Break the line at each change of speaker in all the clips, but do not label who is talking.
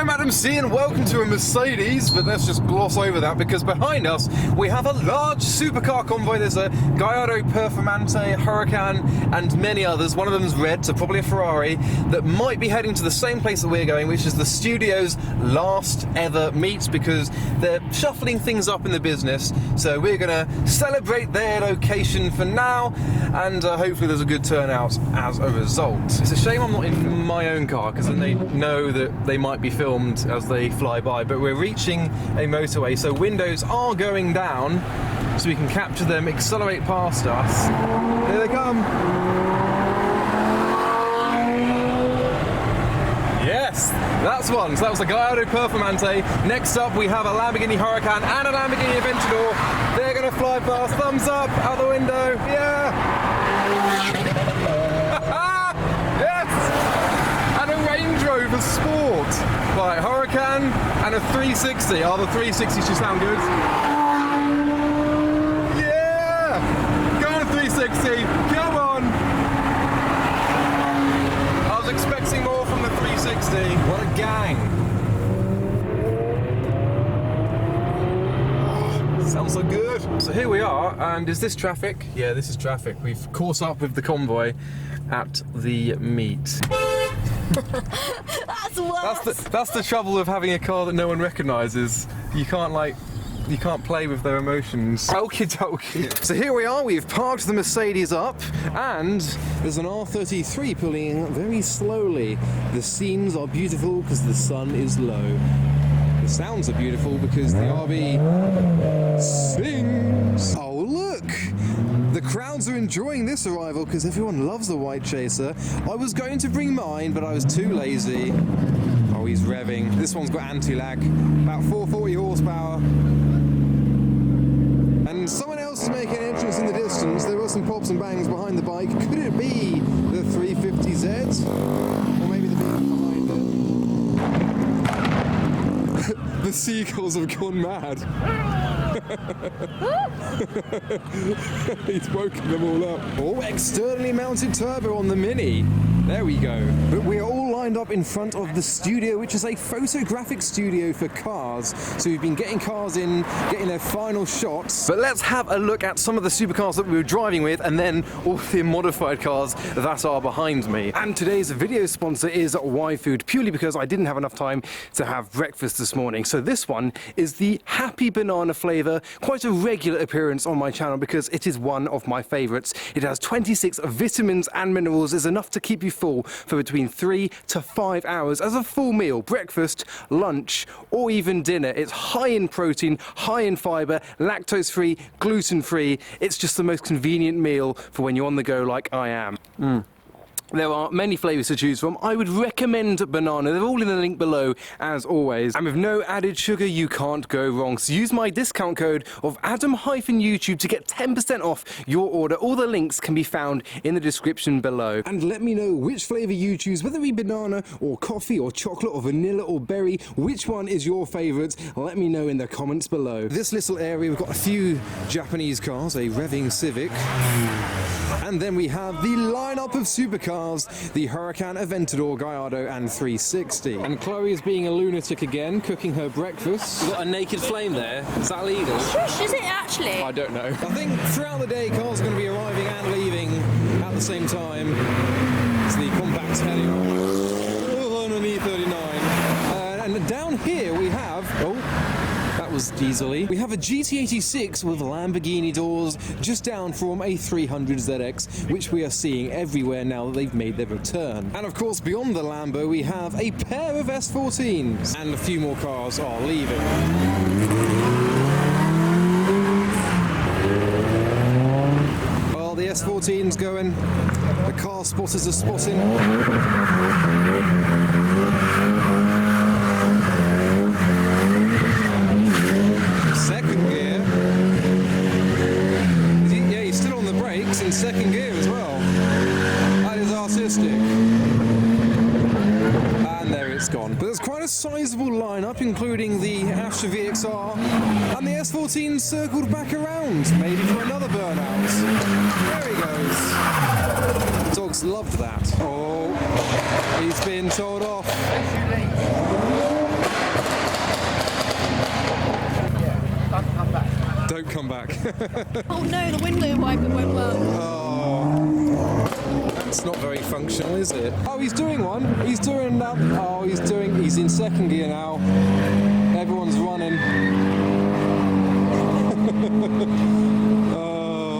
I'm Adam C and welcome to a Mercedes, but let's just gloss over that because behind us we have a large supercar convoy. There's a Gallardo Performante, Huracan and many others. One of them is red, so probably a Ferrari, that might be heading to the same place that we're going, which is the studio's last ever meet, because they're shuffling things up in the business. So we're going to celebrate their location for now, and hopefully there's a good turnout as a result. It's a shame I'm not in my own car, because then they know that they might be filmed as they fly by, but we're reaching a motorway, so windows are going down so we can capture them, accelerate past us. Here they come. Yes, that's one. So that was the Gallardo Performante. Next up we have a Lamborghini Huracan and a Lamborghini Aventador. They're going to fly past. Thumbs up out the window. Yeah. Range Rover Sport. Right, Huracan and a 360. Oh, the 360 should sound good. Yeah! Go on, 360. Come on! I was expecting more from the 360. What a gang. Oh, sounds so good. So here we are, and is this traffic? Yeah, this is traffic. We've caught up with the convoy at the meet.
That's worse.
That's the trouble of having a car that no one recognises. You can't play with their emotions. Okie dokie. So here we are, we've parked the Mercedes up, and there's an R33 pulling very slowly. The scenes are beautiful because the sun is low. The sounds are beautiful because the RB sings. Oh look! The crowds are enjoying this arrival because everyone loves the white chaser. I was going to bring mine, but I was too lazy. Oh, he's revving. This one's got anti-lag, about 440 horsepower. And someone else is making an entrance in the distance. There were some pops and bangs behind the bike. Could it be the 350Z? Or maybe the vehicle behind it? The seagulls have gone mad. He's woken them all up. Oh, externally mounted turbo on the Mini. There we go. But we are all lined up in front of the studio, which is a photographic studio for cars. So we've been getting cars in, getting their final shots. But let's have a look at some of the supercars that we were driving with, and then all the modified cars that are behind me. And today's video sponsor is YFood, purely because I didn't have enough time to have breakfast this morning. So this one is the Happy Banana flavour, quite a regular appearance on my channel because it is one of my favourites. It has 26 vitamins and minerals, is enough to keep you full for between 3 to 5 hours as a full meal, breakfast, lunch, or even dinner. It's high in protein, high in fibre, lactose free, gluten free. It's just the most convenient meal for when you're on the go like I am. There are many flavours to choose from. I would recommend banana. They're all in the link below, as always. And with no added sugar, you can't go wrong. So use my discount code of Adam-YouTube to get 10% off your order. All the links can be found in the description below. And let me know which flavour you choose, whether it be banana or coffee or chocolate or vanilla or berry. Which one is your favourite? Let me know in the comments below. This little area, we've got a few Japanese cars, a revving Civic. And then we have the lineup of supercars. The Huracan, Aventador, Gallardo and 360. And Chloe is being a lunatic again, cooking her breakfast. You've got a naked flame there. Is that legal?
Shush, is it actually?
I don't know. I think throughout the day cars are going to be arriving and leaving at the same time. It's the compact Heli. Oh, on an E39. And down here we have... Oh, that was diesel-y. We have a GT86 with Lamborghini doors just down from a 300ZX, which we are seeing everywhere now that they've made their return. And of course, beyond the Lambo, we have a pair of S14s, and a few more cars are leaving. Well, the S14's going, the car spotters are spotting. In second gear as well. That is artistic. And there it's gone. But there's quite a sizable lineup, including the Astra VXR and the S14 circled back around, maybe for another Burnouts. There he goes. Dogs loved that. Oh, he's been told off. don't come back.
Oh no, the window wiper won't work.
Oh, that's not very functional, is it? Oh, he's doing one. He's doing that. Oh, he's in second gear now. Everyone's running.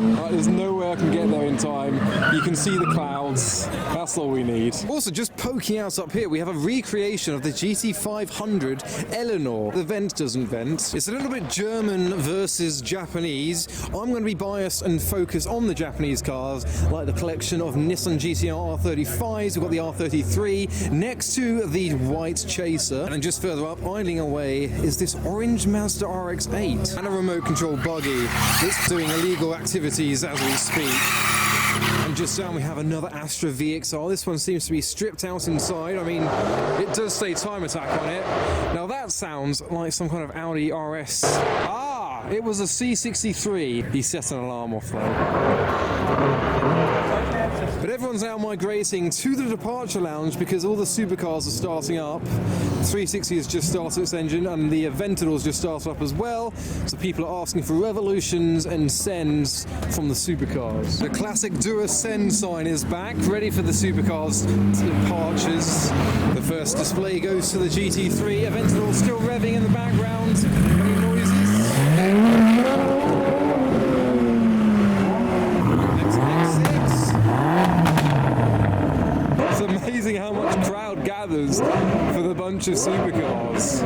Right, there's no way I can get there in time. You can see the clouds. That's all we need. Also, just poking out up here, we have a recreation of the GT500 Eleanor. The vent doesn't vent. It's a little bit German versus Japanese. I'm going to be biased and focus on the Japanese cars, like the collection of Nissan GTR R35s. We've got the R33 next to the white Chaser. And then just further up, idling away, is this orange Mazda RX-8 and a remote control buggy that's doing illegal activities as we speak. And just down we have another Astra VXR. This one seems to be stripped out inside. I mean, it does say time attack on it. Now that sounds like some kind of Audi RS. Ah, it was a C63. He set an alarm off though. But everyone's now migrating to the departure lounge because all the supercars are starting up. 360 has just started its engine and the Aventador's just started up as well. So people are asking for revolutions and sends from the supercars. The classic Do a Send sign is back, ready for the supercars departures. The first display goes to the GT3. Aventador still revving in the background. Any noises? Amazing how much crowd gathers for the bunch of supercars,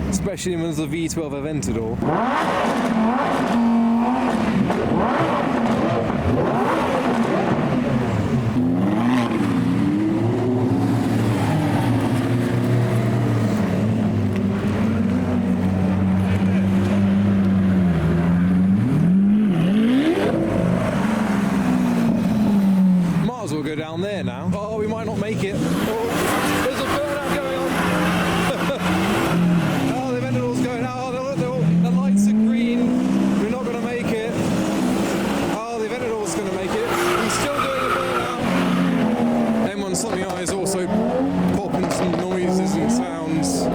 especially when there's a V12 Aventador. Might as well go down there now. Oh, we might not make it. Oh, there's a burnout going on. Oh, the Aventador's going out. Oh, the lights are green. We're not going to make it. Oh, the Aventador's going to make it. He's still doing a burnout. M1 Something Eye is also popping some noises and sounds.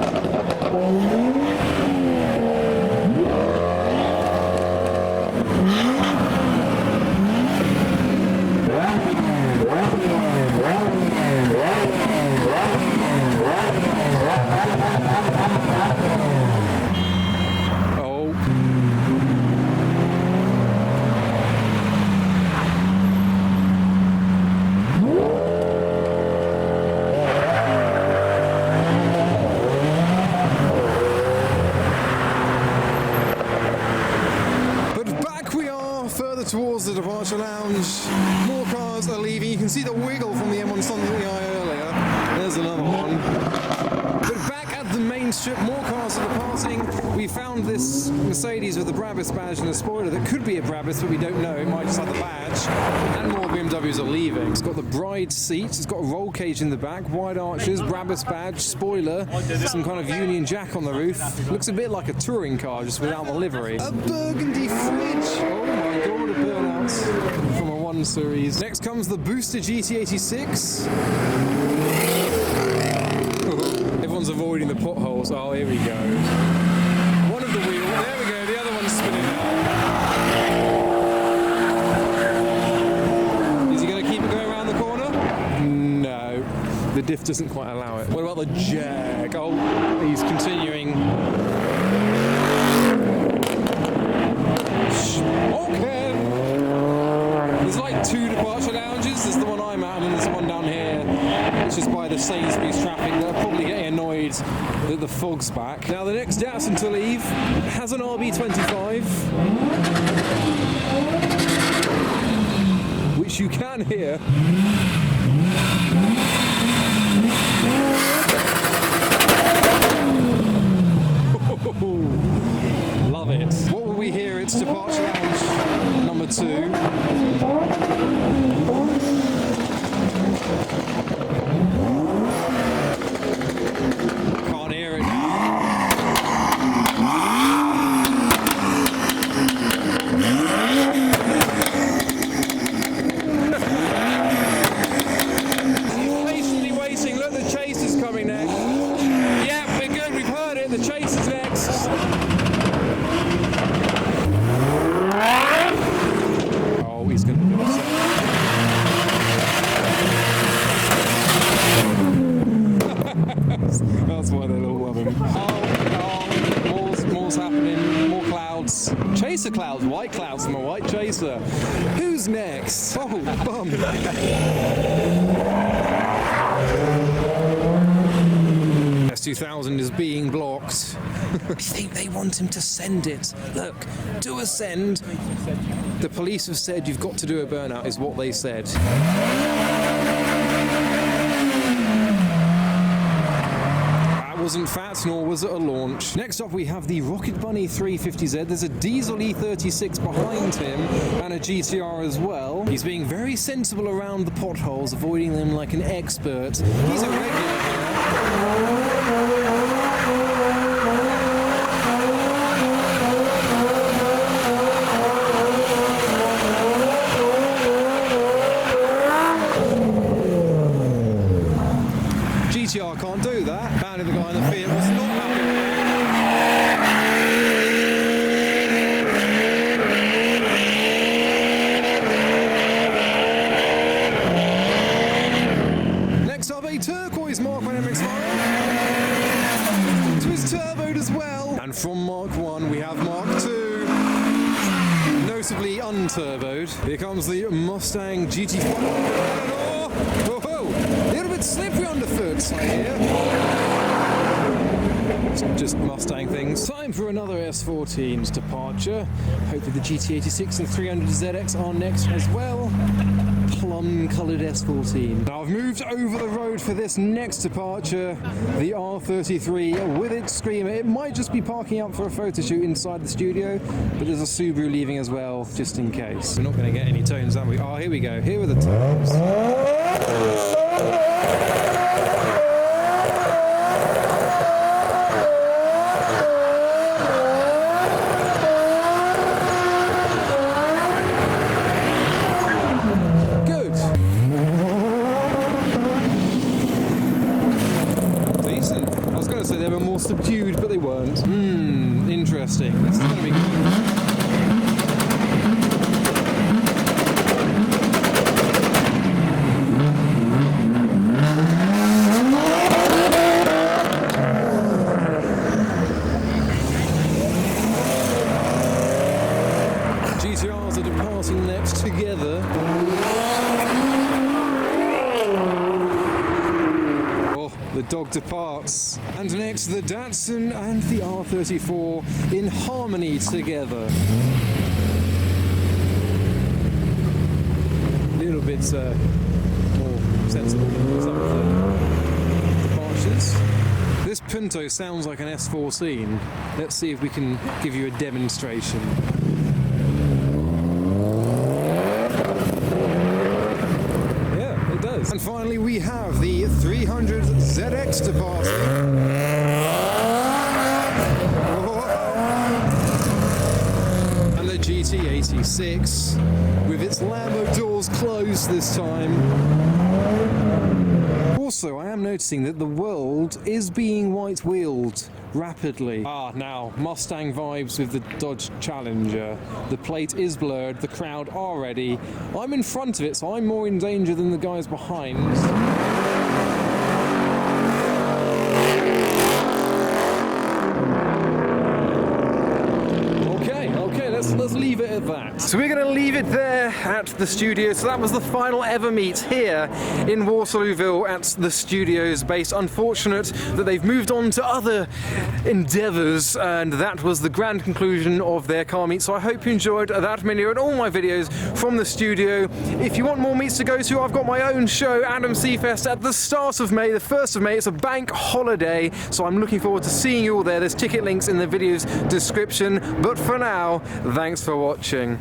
Towards the departure lounge, more cars are leaving. You can see the wiggle from the M1 Something Eye earlier. There's another one. But back at the main strip, more cars are departing. We found this Mercedes with the Brabus badge and a spoiler that could be a Brabus, but we don't know. It might just have the badge. And more BMWs are leaving. It's got the bride seats. It's got a roll cage in the back, wide arches, Brabus badge, spoiler, some kind of Union Jack on the roof. Looks a bit like a touring car, just without the livery. A burgundy fridge. Oh my god, a Burnouts from a 1 Series. Next comes the Booster GT86. Everyone's avoiding the potholes. Oh, here we go. One of the wheels. There we go. The other one's spinning out. Is he going to keep it going around the corner? No. The diff doesn't quite allow it. What about the Jag? Oh, he's continuing. Okay. There's like 2 departure lounges. There's the one I'm at, and then there's one down here, which is by the Sainsbury's traffic. They're probably getting annoyed that the fog's back. Now the next Datsun to leave has an RB25, which you can hear. Love it. What will we hear? It's departure lounge number 2. Can't hear it now. He's patiently waiting. Look, the chase is coming next. Yeah, we're good. We've heard it. The chase is next. That's why they all love him. More's happening. More clouds. Chaser clouds. White clouds from a white chaser. Who's next? Oh, bum. S2000 is being blocked. I think they want him to send it. Look, do a send. The police have said you've got to do a burnout, is what they said. That wasn't fat, nor was it a launch. Next up we have the Rocket Bunny 350Z. There's a diesel E36 behind him and a GTR as well. He's being very sensible around the potholes, avoiding them like an expert. He's a regular here. GTR can't do that. Banded the guy in the Fiat was not happy. Next up, a turquoise Mark 1 MX-5. So it's turboed as well. And from Mark 1 we have Mark 2. Notably unturboed. Here comes the Mustang GT5. Oh, a little bit slippery underfoot, I hear. It's just Mustang things. Time for another S14's departure. Hopefully the GT86 and 300ZX are next as well. Plum-coloured S14. Now I've moved over the road for this next departure. The R33 with its Screamer. It might just be parking up for a photo shoot inside the studio, but there's a Subaru leaving as well, just in case. We're not going to get any tones, are we? Oh, here we go. Here are the tones. They were more subdued, but they weren't. Interesting. This is going to be good. GTRs are departing next together. The dog departs. And next, the Datsun and the R34 in harmony together. A little bit more sensible than some of the departures. This Punto sounds like an S14. Let's see if we can give you a demonstration. And finally we have the 300ZX departing. And the GT86 with its Lambo doors closed this time. Also, I am noticing that the world is being white-wheeled rapidly. Now, Mustang vibes with the Dodge Challenger. The plate is blurred, the crowd are ready. I'm in front of it, so I'm more in danger than the guys behind. Okay, let's leave it at that. So we're going to leave it there at the studio. So that was the final ever meet here in Waterlooville at the studio's base. Unfortunate that they've moved on to other endeavours, and that was the grand conclusion of their car meet. So I hope you enjoyed that video and all my videos from the studio. If you want more meets to go to, I've got my own show, Adam Seafest, at the start of May, the 1st of May. It's a bank holiday, so I'm looking forward to seeing you all there. There's ticket links in the video's description. But for now, thanks for watching.